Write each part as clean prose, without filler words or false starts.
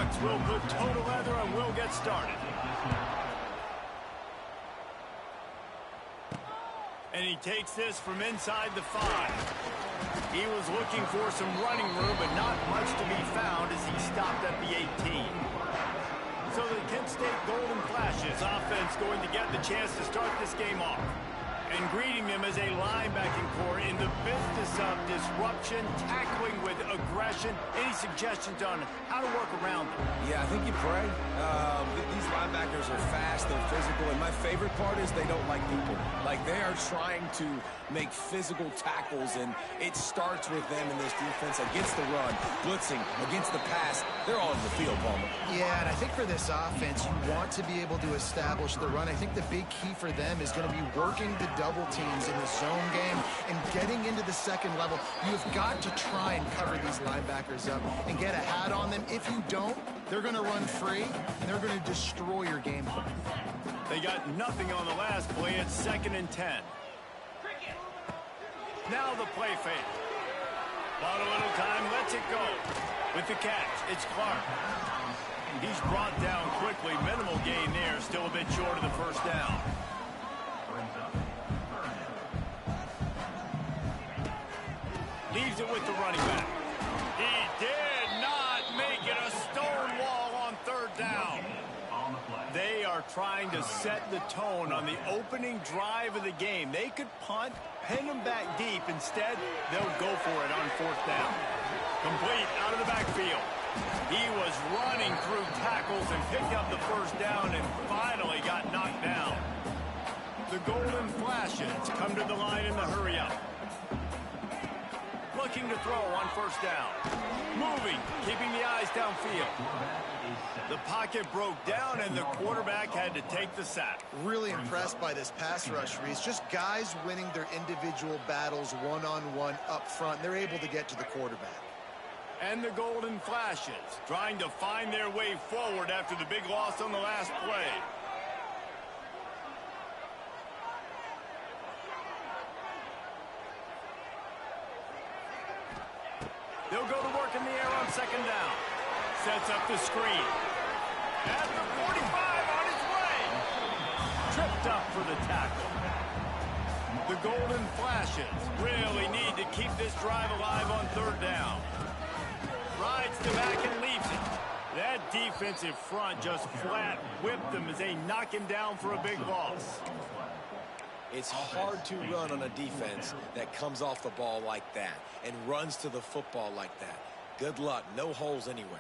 offense will put toe to leather and will get started. And he takes this from inside the 5. He was looking for some running room, but not much to be found as he stopped at the 18. So the Kent State Golden Flashes offense going to get the chance to start this game off. And greeting them as a linebacking core in the business of disruption, tackling with aggression. Any suggestions on how to work around them? Yeah, I think you pray. These linebackers are fast, they're physical, and my favorite part is they don't like people. Like, they are trying to make physical tackles, and it starts with them in this defense against the run, blitzing, against the pass. They're all in the field, Palmer. Yeah, and I think for this offense, you want to be able to establish the run. I think the big key for them is going to be working the double teams in the zone game and getting into the second level. You've got to try and cover these linebackers up and get a hat on them. If you don't, they're going to run free, and they're going to destroy your game plan. They got nothing on the last play. It's 2nd and 10. Now the play fake. Bought a little time, lets it go. With the catch, it's Clark. He's brought down quickly. Minimal gain there. Still a bit short of the first down. Leaves it with the running back. He did not make it a stone wall on 3rd down. They are trying to set the tone on the opening drive of the game. They could punt, pin them back deep. Instead, they'll go for it on 4th down. Complete out of the backfield. He was running through tackles and picked up the first down and finally got knocked down. The Golden Flashes come to the line in the hurry-up. Looking to throw on 1st down. Moving, keeping the eyes downfield. The pocket broke down, and the quarterback had to take the sack. Really impressed by this pass rush, Reese. Just guys winning their individual battles one-on-one up front. They're able to get to the quarterback. And the Golden Flashes trying to find their way forward after the big loss on the last play. They'll go to work in the air on 2nd down. Sets up the screen. At the 45 on his way. Tripped up for the tackle. The Golden Flashes really need to keep this drive alive on 3rd down. Rides the back and leaves it. That defensive front just flat whipped them as they knock him down for a big loss. It's hard to run on a defense that comes off the ball like that and runs to the football like that. Good luck. No holes anywhere.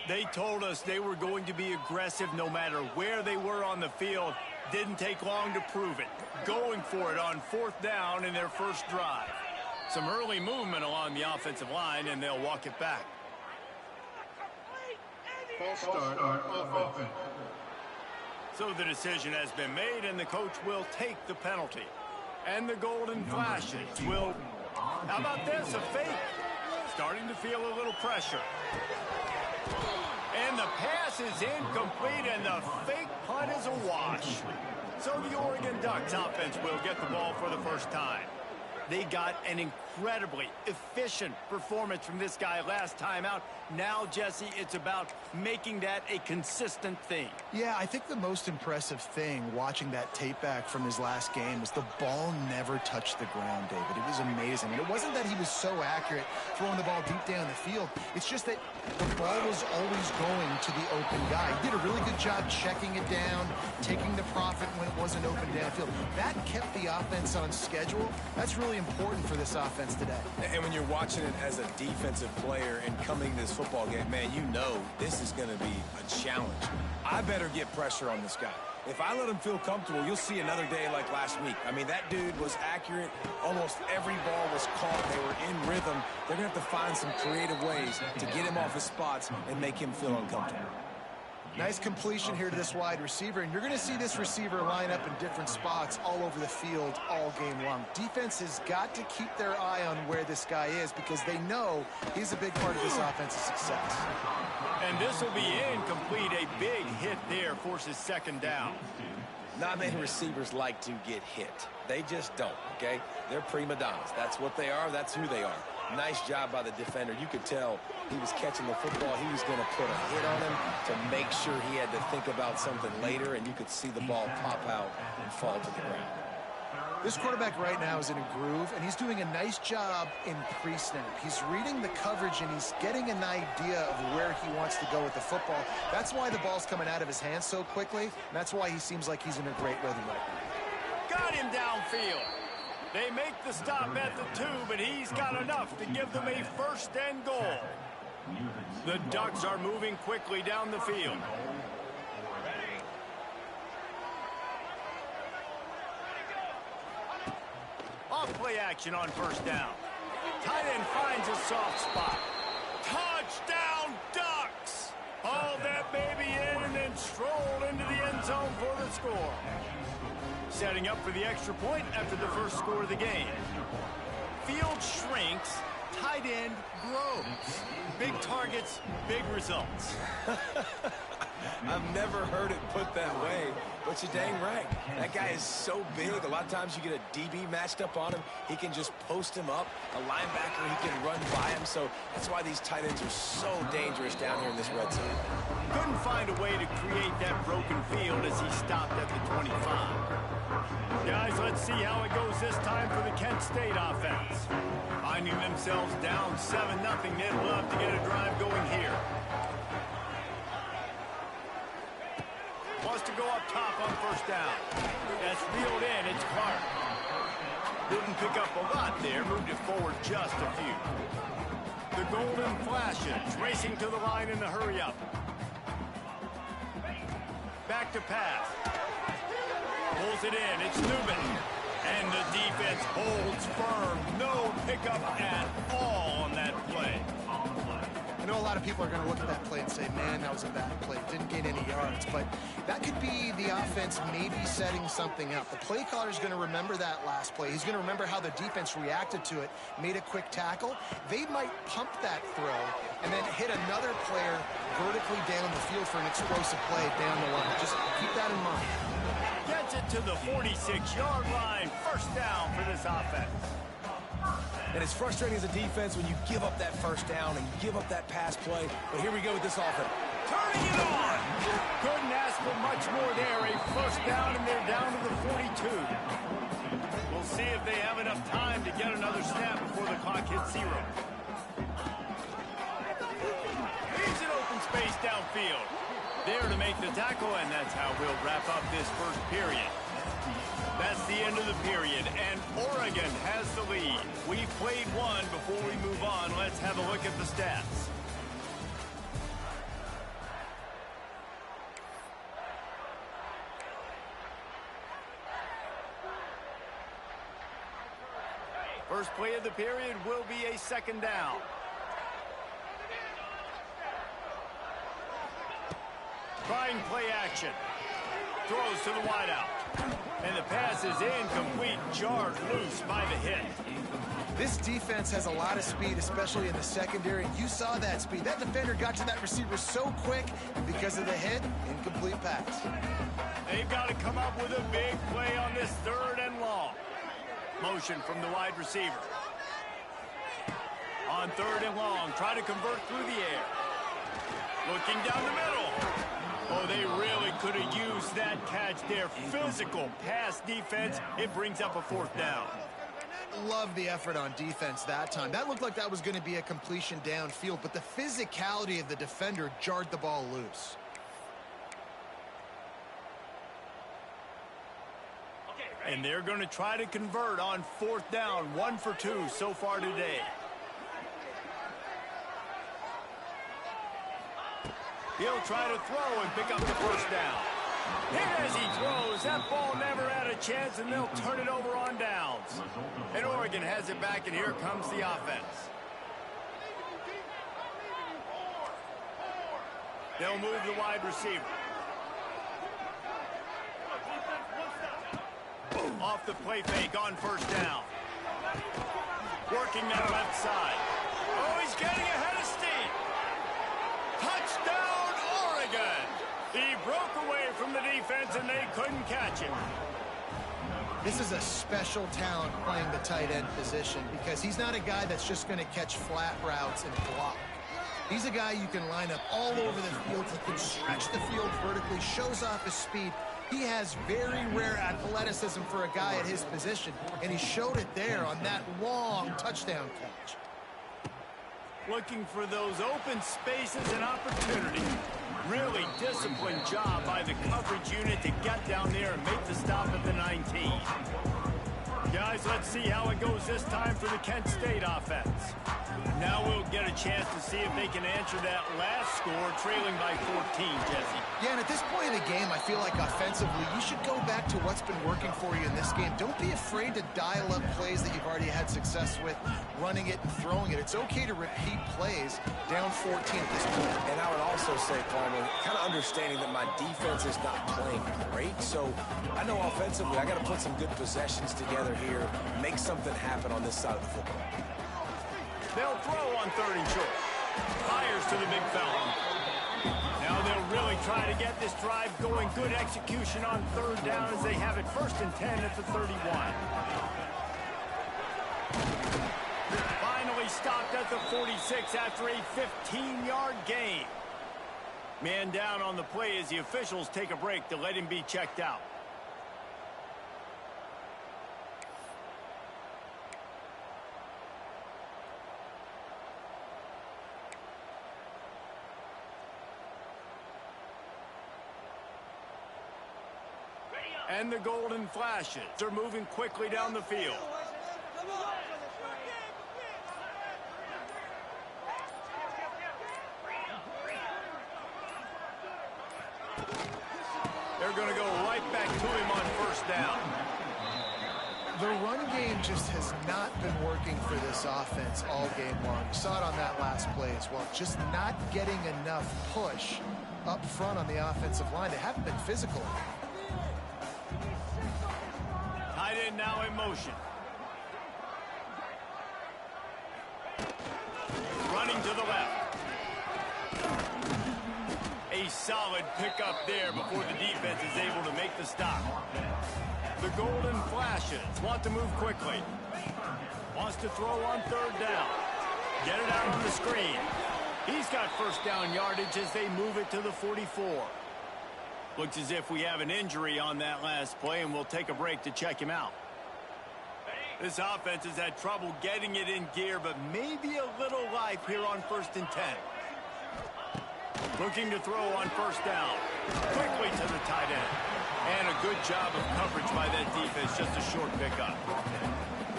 They told us they were going to be aggressive no matter where they were on the field. Didn't take long to prove it. Going for it on 4th down in their first drive. Some early movement along the offensive line, and they'll walk it back. False start on offense. So the decision has been made, and the coach will take the penalty. And the Golden Flashes will... How about this? A fake. Starting to feel a little pressure. And the pass is incomplete, and the fake punt is a wash. So the Oregon Ducks offense will get the ball for the first time. They got an incredibly efficient performance from this guy last time out. Now, Jesse, it's about making that a consistent thing. Yeah, I think the most impressive thing watching that tape back from his last game was the ball never touched the ground, David. It was amazing. And it wasn't that he was so accurate throwing the ball deep down the field. It's just that the ball was always going to the open guy. He did a really good job checking it down, taking the profit when it wasn't open downfield. That kept the offense on schedule. That's really important for this offense today. And when you're watching it as a defensive player and coming to this football game, man, you know this is going to be a challenge. I better get pressure on this guy. If I let him feel comfortable, you'll see another day like last week. I mean, that dude was accurate. Almost every ball was caught. They were in rhythm. They're going to have to find some creative ways to get him off his spots and make him feel uncomfortable. Nice completion here to this wide receiver, and you're going to see this receiver line up in different spots all over the field all game long. Defense has got to keep their eye on where this guy is because they know he's a big part of this offense's success. And this will be incomplete. A big hit there forces second down. Not many receivers like to get hit. They just don't, okay? They're prima donnas. That's what they are. That's who they are. Nice job by the defender. You could tell he was catching the football. He was going to put a hit on him to make sure he had to think about something later, and you could see the ball pop out and fall to the ground. This quarterback right now is in a groove, and he's doing a nice job in pre-snap. He's reading the coverage, and he's getting an idea of where he wants to go with the football. That's why the ball's coming out of his hands so quickly, and that's why he seems like he's in a great rhythm right now. Got him downfield. They make the stop at the 2, but he's got enough to give them a first and goal. The Ducks are moving quickly down the field. Off play action on first down. Tight end finds a soft spot. Touchdown, Ducks! Hauled that baby in and then strolled into the end zone for the score. Setting up for the extra point after the first score of the game. Field shrinks, tight end grows. Big targets, big results. I've never heard it put that way, but you're dang right. That guy is so big. A lot of times you get a DB matched up on him. He can just post him up. A linebacker, he can run by him. So that's why these tight ends are so dangerous down here in this red zone. Couldn't find a way to create that broken field as he stopped at the 25. Guys, let's see how it goes this time for the Kent State offense. Finding themselves down 7-0, they'd love to get a drive going here. Wants to go up top on first down. That's reeled in. It's Clark. Didn't pick up a lot there. Moved it forward just a few. The golden flashes. Racing to the line in a hurry up. Back to pass. Pulls it in. It's Newman. And the defense holds firm. No pickup at all on that play. I know a lot of people are going to look at that play and say, man, that was a bad play. Didn't gain any yards. But that could be the offense maybe setting something up. The play caller is going to remember that last play. He's going to remember how the defense reacted to it, made a quick tackle. They might pump that throw and then hit another player vertically down the field for an explosive play down the line. Just keep that in mind. Gets it to the 46-yard line. First down for this offense. And it's frustrating as a defense when you give up that first down and give up that pass play. But here we go with this offense. Turning it on. Couldn't ask for much more there. A first down, and they're down to the 42. We'll see if they have enough time to get another snap before the clock hits 0. Leaves an open space downfield. There to make the tackle, and that's how we'll wrap up this first period. That's the end of the period, and Oregon has the lead. We've played one. Before we move on, let's have a look at the stats. First play of the period will be a second down. Trying play action. Throws to the wideout. And the pass is incomplete, jarred loose by the hit. This defense has a lot of speed, especially in the secondary. You saw that speed. That defender got to that receiver so quick, and because of the hit, incomplete pass. They've got to come up with a big play on this third and long. Motion from the wide receiver. On third and long, try to convert through the air. Looking down the middle. Oh, they really could have used that catch there. Physical pass defense. It brings up a fourth down. Love the effort on defense that time. That looked like that was going to be a completion downfield, but the physicality of the defender jarred the ball loose. And they're going to try to convert on fourth down. 1 for 2 so far today. He'll try to throw and pick up the first down. Hit as he throws. That ball never had a chance, and they'll turn it over on downs. And Oregon has it back, and here comes the offense. They'll move the wide receiver. Off the play fake on first down. Working that left side. Oh, he's getting ahead of steam. Touchdown, Oregon. He broke away from the defense, and they couldn't catch him. This is a special talent playing the tight end position because he's not a guy that's just going to catch flat routes and block. He's a guy you can line up all over the field. He can stretch the field vertically, shows off his speed. He has very rare athleticism for a guy at his position, and he showed it there on that long touchdown catch. Looking for those open spaces and opportunity. Really disciplined job by the coverage unit to get down there and make the stop at the 19. Guys, let's see how it goes this time for the Kent State offense. Now we'll get a chance to see if they can answer that last score, trailing by 14, Jesse. Yeah, and at this point in the game, I feel like offensively, you should go back to what's been working for you in this game. Don't be afraid to dial up plays that you've already had success with, running it and throwing it. It's okay to repeat plays down 14 at this point. And I would also say, Palmer, kind of understanding that my defense is not playing great, so I know offensively I got to put some good possessions together here, make something happen on this side of the football. They'll throw on 3rd and short. Fires to the big fella. Now they'll really try to get this drive going. Good execution on 3rd down as they have it 1st and 10 at the 31. Finally stopped at the 46 after a 15-yard gain. Man down on the play as the officials take a break to let him be checked out. And the golden flashes. They're moving quickly down the field. They're going to go right back to him on 1st down. The run game just has not been working for this offense all game long. We saw it on that last play as well. Just not getting enough push up front on the offensive line. They haven't been physical. Tight end now in motion. Running to the left. A solid pickup there before the defense is able to make the stop. The golden flashes want to move quickly. Wants to throw on 3rd down. Get it out of the screen. He's got 1st down yardage as they move it to the 44. Looks as if we have an injury on that last play, and we'll take a break to check him out. This offense has had trouble getting it in gear, but maybe a little life here on 1st and 10. Looking to throw on 1st down. Quickly to the tight end. And a good job of coverage by that defense, just a short pickup.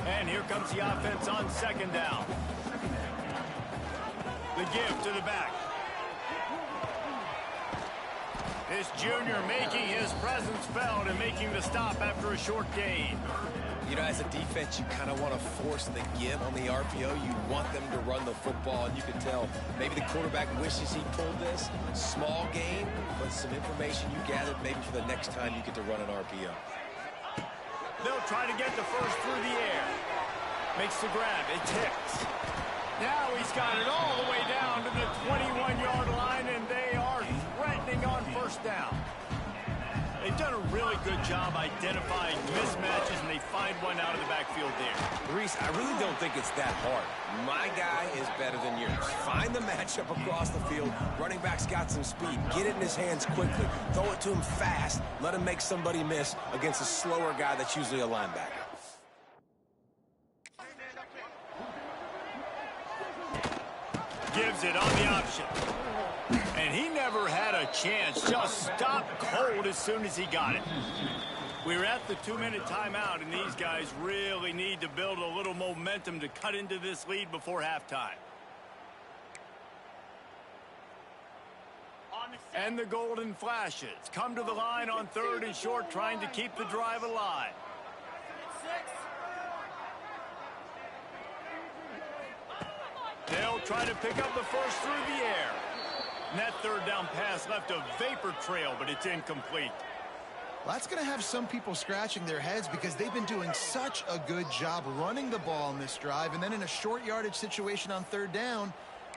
And here comes the offense on 2nd down. The give to the back. This junior making his presence felt and making the stop after a short gain. You know, as a defense, you kind of want to force the give on the RPO. You want them to run the football, and you can tell maybe the quarterback wishes he pulled this. Small gain, but some information you gathered maybe for the next time you get to run an RPO. They'll try to get the first through the air. Makes the grab. It ticks. Now he's got it all the way down to the 21-yard line, and they are threatening on 1st down. They've done a really good job identifying mismatches, and they find one out of the backfield there. Reese, I really don't think it's that hard. My guy is better than yours. Find the matchup across the field. Running back's got some speed. Get it in his hands quickly. Throw it to him fast. Let him make somebody miss against a slower guy that's usually a linebacker. Gives it on the option. And he never had a chance. Just stopped cold as soon as he got it. We're at the 2-minute timeout, and these guys really need to build a little momentum to cut into this lead before halftime. And the golden flashes come to the line on 3rd and short, trying to keep the drive alive. They'll try to pick up the first through the air. And that third down pass left a vapor trail, but it's incomplete. Well, that's going to have some people scratching their heads because they've been doing such a good job running the ball in this drive. And then in a short yardage situation on third down,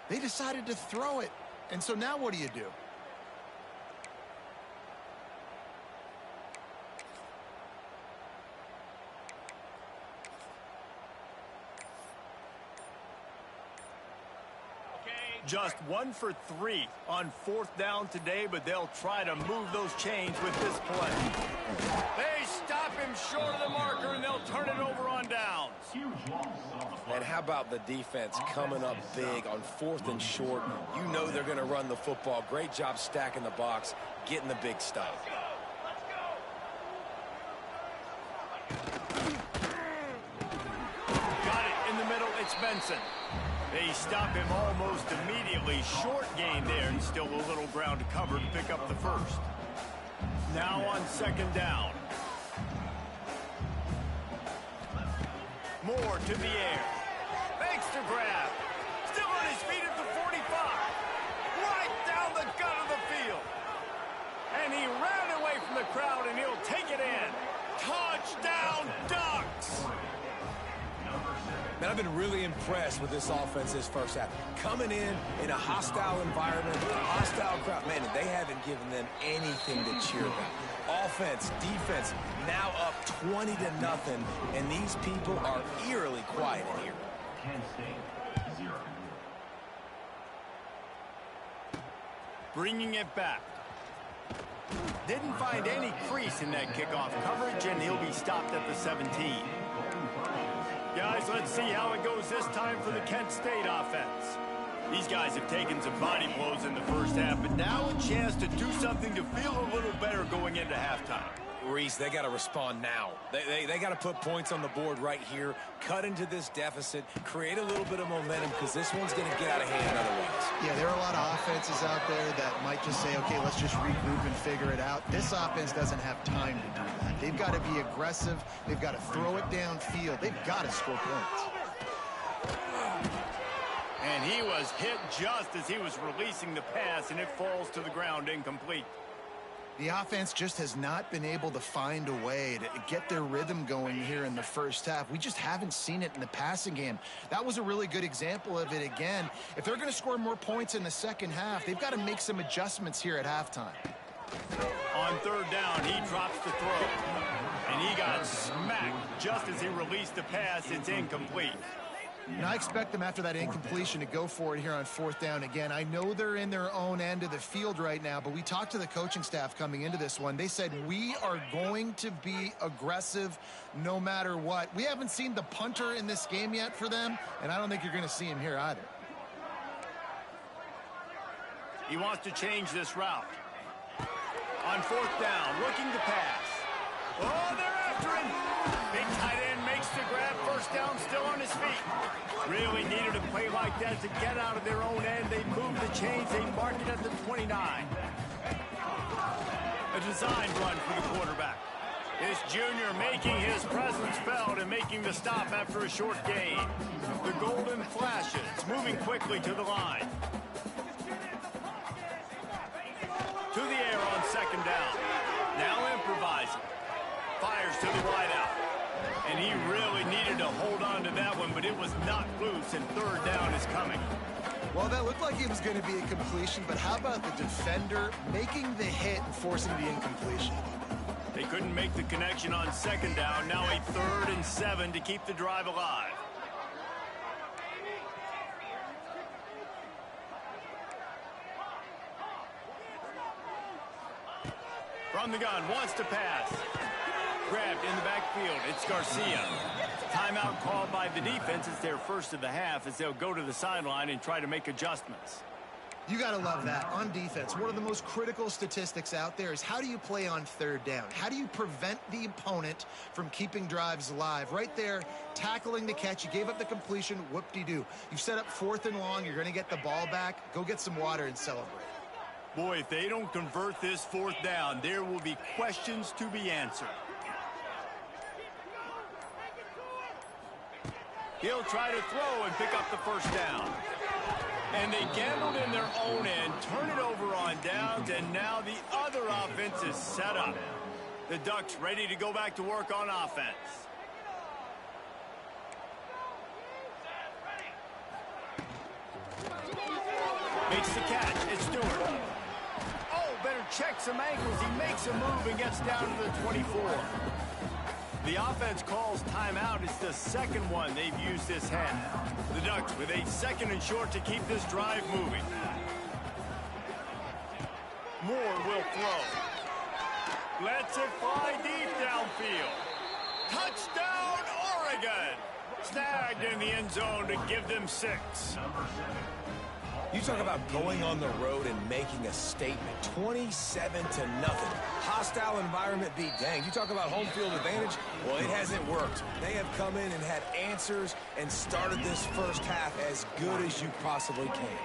they decided to throw it. And so now what do you do? Just 1 for 3 on fourth down today, but they'll try to move those chains with this play. They stop him short of the marker, and they'll turn it over on downs. And how about the defense coming up big on 4th and short? You know they're going to run the football. Great job stacking the box, getting the big stop. Got it in the middle. It's Benson. They stop him almost immediately. Short gain there, and still a little ground to cover to pick up the first. Now on second down. Moore to the air. Makes the grab. Still on his feet at the 45. Right down the gut of the field. And he ran away from the crowd, and he'll take it in. Touchdown, Ducks! Man, I've been really impressed with this offense this first half. Coming in a hostile environment, a hostile crowd. Man, they haven't given them anything to cheer about. Offense, defense, now up 20-0, and these people are eerily quiet in here. Bringing it back. Didn't find any crease in that kickoff coverage, and he'll be stopped at the 17. Guys, let's see how it goes this time for the Kent State offense. These guys have taken some body blows in the first half, but now a chance to do something to feel a little better going into halftime. Reese, they got to respond now. They got to put points on the board right here, cut into this deficit, create a little bit of momentum, because this one's going to get out of hand otherwise. Yeah, there are a lot of offenses out there that might just say, okay, let's just regroup and figure it out. This offense doesn't have time to do that. They've got to be aggressive. They've got to throw it downfield. They've got to score points. And he was hit just as he was releasing the pass, and it falls to the ground incomplete. The offense just has not been able to find a way to get their rhythm going here in the first half. We just haven't seen it in the passing game. That was a really good example of it again. If they're going to score more points in the second half, they've got to make some adjustments here at halftime. On third down, he drops the throw. And he got smacked just as he released the pass. It's incomplete. And I expect them after that incompletion to go for it here on fourth down again. I know they're in their own end of the field right now, but we talked to the coaching staff coming into this one. They said, we are going to be aggressive no matter what. We haven't seen the punter in this game yet for them, and I don't think you're going to see him here either. He wants to change this route. On fourth down, looking to pass. Oh, they're after him. Big tight end makes the grab. First down, still on his feet. Really needed a play like that to get out of their own end. They moved the chains. They mark it at the 29. A design run for the quarterback. This junior making his presence felt and making the stop after a short gain. The golden flashes, moving quickly to the line. To the air on second down. Now improvising. Fires to the wideout. And he really needed to hold on to that one, but it was not loose, and third down is coming. Well, that looked like it was going to be a completion, but how about the defender making the hit and forcing the incompletion? They couldn't make the connection on second down. Now a 3rd and 7 to keep the drive alive. From the gun, wants to pass. Grabbed in the backfield. It's Garcia. Timeout called by the defense. It's their first of the half as they'll go to the sideline and try to make adjustments. You got to love that. On defense, one of the most critical statistics out there is how do you play on third down? How do you prevent the opponent from keeping drives alive? Right there, tackling the catch. You gave up the completion. Whoop-de-doo. You've set up 4th and long. You're going to get the ball back. Go get some water and celebrate. Boy, if they don't convert this 4th down, there will be questions to be answered. He'll try to throw and pick up the first down. And they gambled in their own end, turn it over on downs, and now the other offense is set up. The Ducks ready to go back to work on offense. Makes the catch. It's Stewart. Oh, better check some ankles. He makes a move and gets down to the 24. The offense calls timeout. It's the second one they've used this half. The Ducks with a 2nd and short to keep this drive moving. Moore will throw. Lets it fly deep downfield. Touchdown, Oregon! Snagged in the end zone to give them 6. You talk about going on the road and making a statement. 27-0. Hostile environment be danged. You talk about home field advantage. Well, it hasn't worked. They have come in and had answers and started this first half as good as you possibly can.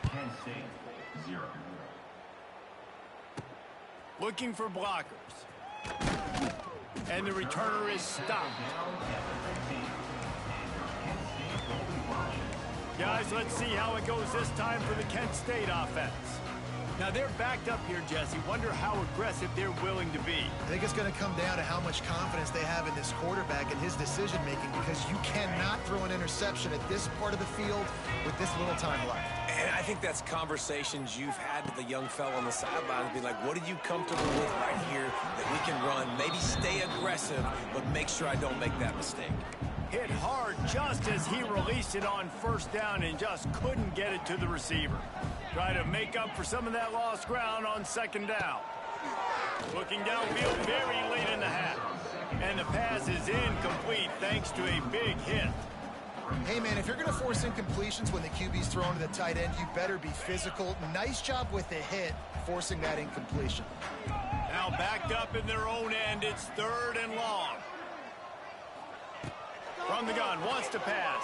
Penn State, 0. Looking for blockers. And the returner is stopped. Guys, let's see how it goes this time for the Kent State offense. Now, they're backed up here, Jesse. Wonder how aggressive they're willing to be. I think it's going to come down to how much confidence they have in this quarterback and his decision-making, because you cannot throw an interception at this part of the field with this little time left. And I think that's conversations you've had with the young fellow on the sideline. Be like, what are you comfortable with right here that we can run? Maybe stay aggressive, but make sure I don't make that mistake. Hit hard just as he released it on 1st down and just couldn't get it to the receiver. Try to make up for some of that lost ground on 2nd down. Looking downfield very late in the half. And the pass is incomplete thanks to a big hit. Hey, man, if you're going to force incompletions when the QB's thrown to the tight end, you better be physical. Nice job with the hit, forcing that incompletion. Now backed up in their own end, it's 3rd and long. From the gun, wants to pass.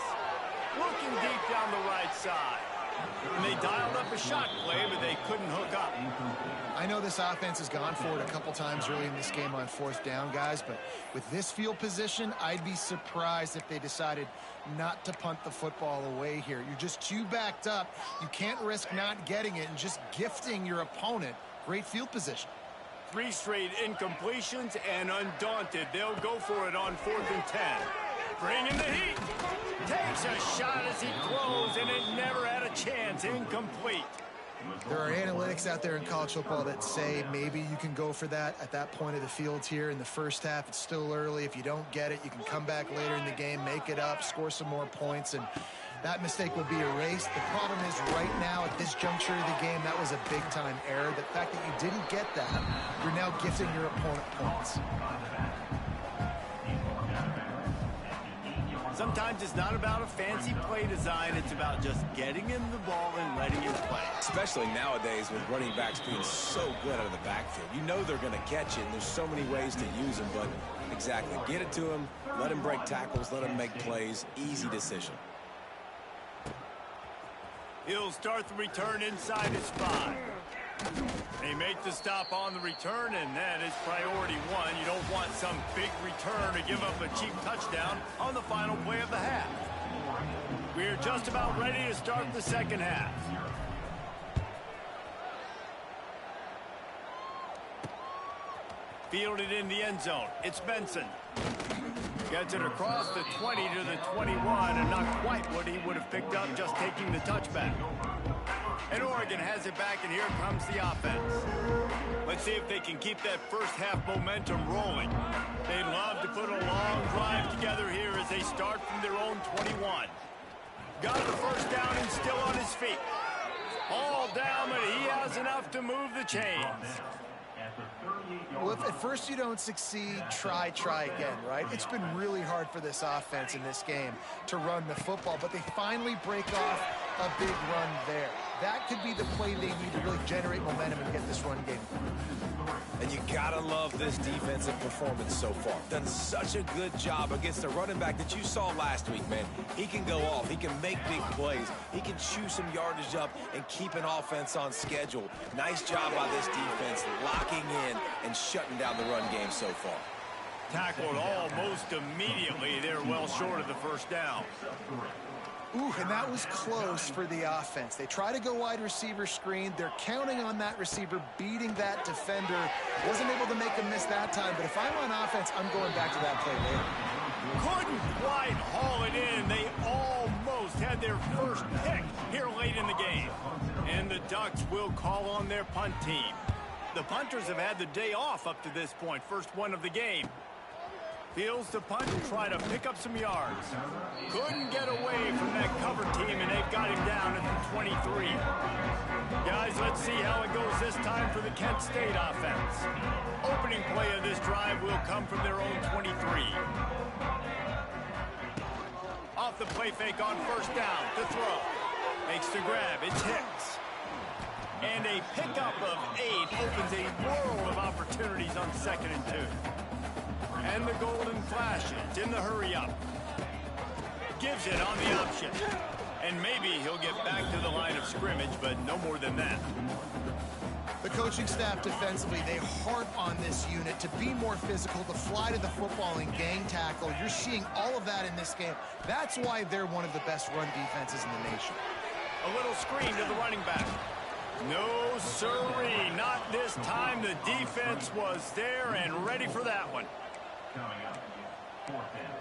Looking deep down the right side. And they dialed up a shot play, but they couldn't hook up. I know this offense has gone for it a couple times early in this game on 4th down, guys, but with this field position, I'd be surprised if they decided not to punt the football away here. You're just too backed up. You can't risk not getting it and just gifting your opponent great field position. 3 straight incompletions, and undaunted, they'll go for it on 4th and 10. Bringing the heat. Takes a shot as he throws, and it never had a chance. Incomplete. There are analytics out there in college football that say maybe you can go for that at that point of the field here in the first half. It's still early. If you don't get it, you can come back later in the game, make it up, score some more points, and that mistake will be erased. The problem is right now at this juncture of the game, that was a big-time error. The fact that you didn't get that, you're now gifting your opponent points. Sometimes it's not about a fancy play design. It's about just getting him the ball and letting him play. Especially nowadays with running backs being so good out of the backfield. You know they're going to catch it, and there's so many ways to use them, but exactly. Get it to him, let him break tackles, let him make plays. Easy decision. He'll start the return inside his 5. They make the stop on the return, and that is priority 1. You don't want some big return to give up a cheap touchdown on the final play of the half. We're just about ready to start the 2nd half. Fielded in the end zone. It's Benson. Gets it across the 20 to the 21, and not quite what he would have picked up just taking the touchback. And Oregon has it back, and here comes the offense. Let's see if they can keep that first half momentum rolling. They'd love to put a long drive together here as they start from their own 21. Got the 1st down and still on his feet. All down, but he has enough to move the chains. Well, if at first you don't succeed, try again, right? It's been really hard for this offense in this game to run the football, but they finally break off a big run there. That could be the play they need to really generate momentum and get this run game. And you gotta love this defensive performance so far. Done such a good job against the running back that you saw last week, man. He can go off. He can make big plays. He can chew some yardage up and keep an offense on schedule. Nice job by this defense locking in and shutting down the run game so far. Tackled almost immediately. They're well short of the 1st down. Ooh, and that was close for the offense. They try to go wide receiver screen. They're counting on that receiver beating that defender. Wasn't able to make a miss that time, but if I'm on offense, I'm going back to that play later. Couldn't quite haul it in. They almost had their first pick here late in the game. And the Ducks will call on their punt team. The punters have had the day off up to this point. First one of the game. Fields the punt and try to pick up some yards. Couldn't get away from that cover team, and they've got him down at the 23. Guys, let's see how it goes this time for the Kent State offense. Opening play of this drive will come from their own 23. Off the play fake on first down to throw. Makes the grab. It's Hicks. And a pickup of 8 opens a world of opportunities on 2nd and 2. And the golden flashes in the hurry-up. Gives it on the option. And maybe he'll get back to the line of scrimmage, but no more than that. The coaching staff defensively, they harp on this unit to be more physical, to fly to the football and gang tackle. You're seeing all of that in this game. That's why they're one of the best run defenses in the nation. A little screen to the running back. No, sirree, not this time. The defense was there and ready for that one. Coming up, 4th down.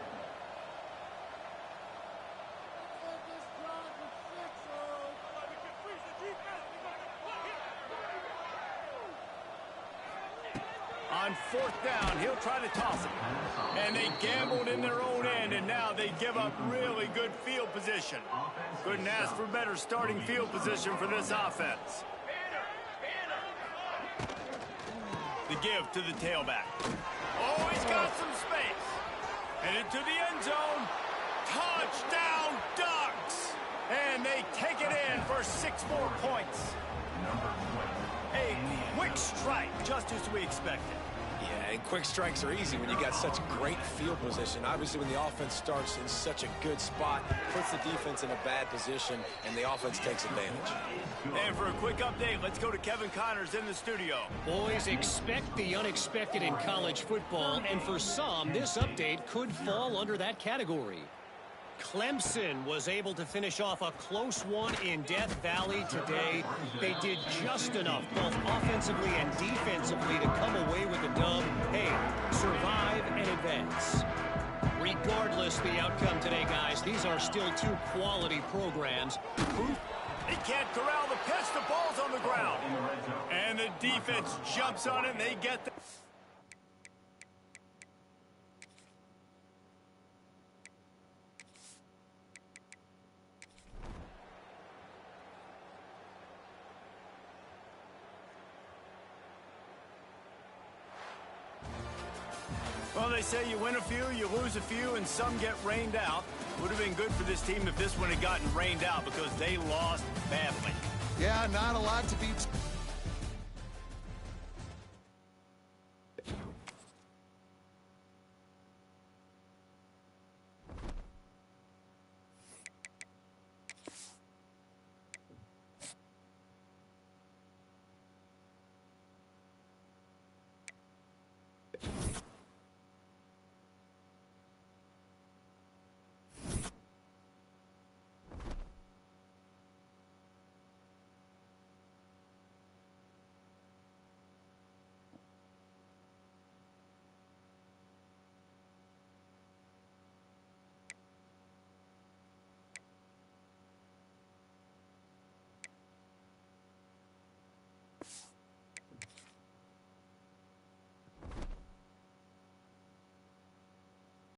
On 4th down, he'll try to toss it. And they gambled in their own end, and now they give up really good field position. Couldn't ask for better starting field position for this offense. The give to the tailback. Oh, he's got some space. And into the end zone. Touchdown, Ducks! And they take it in for 6 more points. A quick strike, just as we expected. Yeah, and quick strikes are easy when you got such great field position. Obviously, when the offense starts in such a good spot, puts the defense in a bad position, and the offense takes advantage. And for a quick update, let's go to Kevin Connors in the studio. Boys, expect the unexpected in college football, and for some, this update could fall under that category. Clemson was able to finish off a close one in Death Valley today. They did just enough, both offensively and defensively, to come away with a dub. Hey, survive and advance. Regardless the outcome today, guys, these are still 2 quality programs. He can't corral the pitch. The ball's on the ground. And the defense jumps on it, and they get the... Well, they say you win a few, you lose a few, and some get rained out. Would have been good for this team if this one had gotten rained out because they lost badly. Yeah, not a lot to beat.